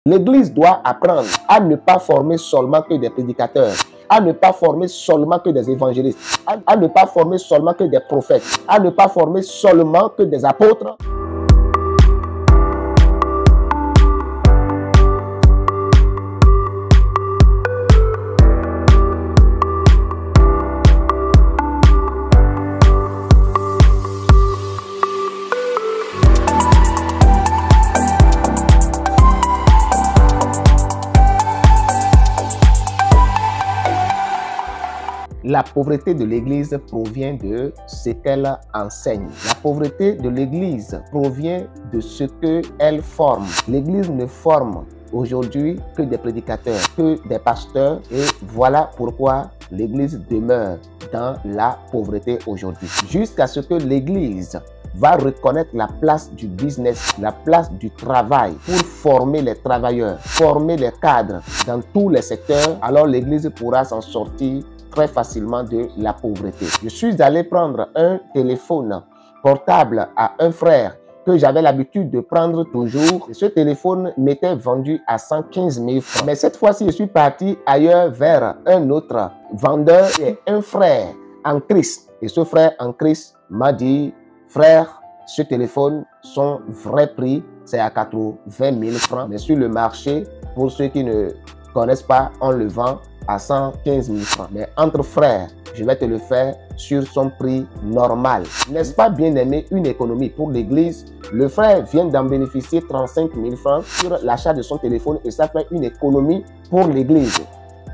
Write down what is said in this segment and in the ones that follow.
L'Église doit apprendre à ne pas former seulement que des prédicateurs, à ne pas former seulement que des évangélistes, à ne pas former seulement que des prophètes, à ne pas former seulement que des apôtres. La pauvreté de l'Église provient de ce qu'elle enseigne. La pauvreté de l'Église provient de ce qu'elle forme. L'Église ne forme aujourd'hui que des prédicateurs, que des pasteurs, et voilà pourquoi l'Église demeure dans la pauvreté aujourd'hui. Jusqu'à ce que l'Église va reconnaître la place du business, la place du travail pour former les travailleurs, former les cadres dans tous les secteurs, alors l'Église pourra s'en sortir très facilement de la pauvreté. Je suis allé prendre un téléphone portable à un frère que j'avais l'habitude de prendre toujours. Ce téléphone m'était vendu à 115 000 francs. Mais cette fois-ci, je suis parti ailleurs vers un autre vendeur et un frère en Christ. Et ce frère en Christ m'a dit, frère, ce téléphone, son vrai prix, c'est à 80 000 francs. Mais sur le marché, pour ceux qui ne connaissent pas, on le vend à 115 000 francs. Mais entre frères, je vais te le faire sur son prix normal. N'est-ce pas, bien aimé, une économie pour l'Église? Le frère vient d'en bénéficier 35 000 francs sur l'achat de son téléphone et ça fait une économie pour l'Église.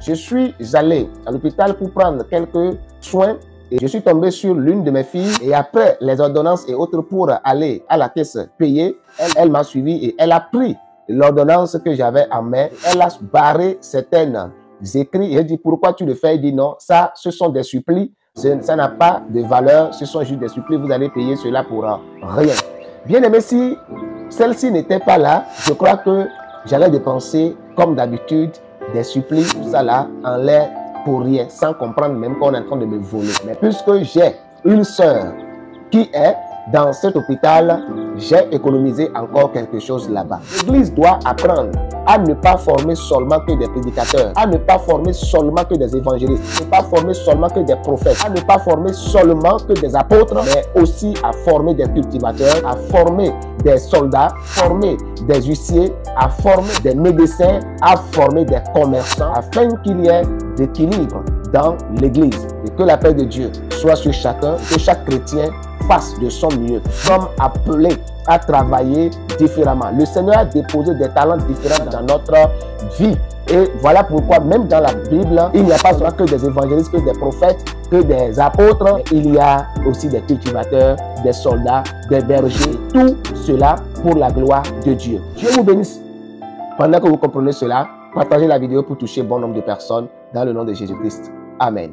Je suis allé à l'hôpital pour prendre quelques soins et je suis tombé sur l'une de mes filles et après les ordonnances et autres pour aller à la caisse payer, elle m'a suivi et elle a pris l'ordonnance que j'avais en main. Elle a barré certaines écrits. J'ai dit, pourquoi tu le fais? Il dit, non, ça, ce sont des supplis. Ça n'a pas de valeur. Ce sont juste des supplis. Vous allez payer cela pour rien. Bien aimé, si celle-ci n'était pas là, je crois que j'allais dépenser, comme d'habitude, des supplis, tout ça là, en l'air pour rien, sans comprendre même qu'on est en train de me voler. Mais puisque j'ai une sœur qui est dans cet hôpital, j'ai économisé encore quelque chose là-bas. L'Église doit apprendre à ne pas former seulement que des prédicateurs, à ne pas former seulement que des évangélistes, à ne pas former seulement que des prophètes, à ne pas former seulement que des apôtres, mais aussi à former des cultivateurs, à former des soldats, former des huissiers, à former des médecins, à former des commerçants, afin qu'il y ait d'équilibre dans l'Église. Et que la paix de Dieu soit sur chacun, que chaque chrétien fasse de son mieux. Nous sommes appelés à travailler différemment. Le Seigneur a déposé des talents différents dans notre vie. Et voilà pourquoi même dans la Bible, il n'y a pas seulement que des évangélistes, que des prophètes, que des apôtres. Il y a aussi des cultivateurs, des soldats, des bergers. Tout cela pour la gloire de Dieu. Dieu vous bénisse. Pendant que vous comprenez cela, partagez la vidéo pour toucher bon nombre de personnes dans le nom de Jésus-Christ. Amen.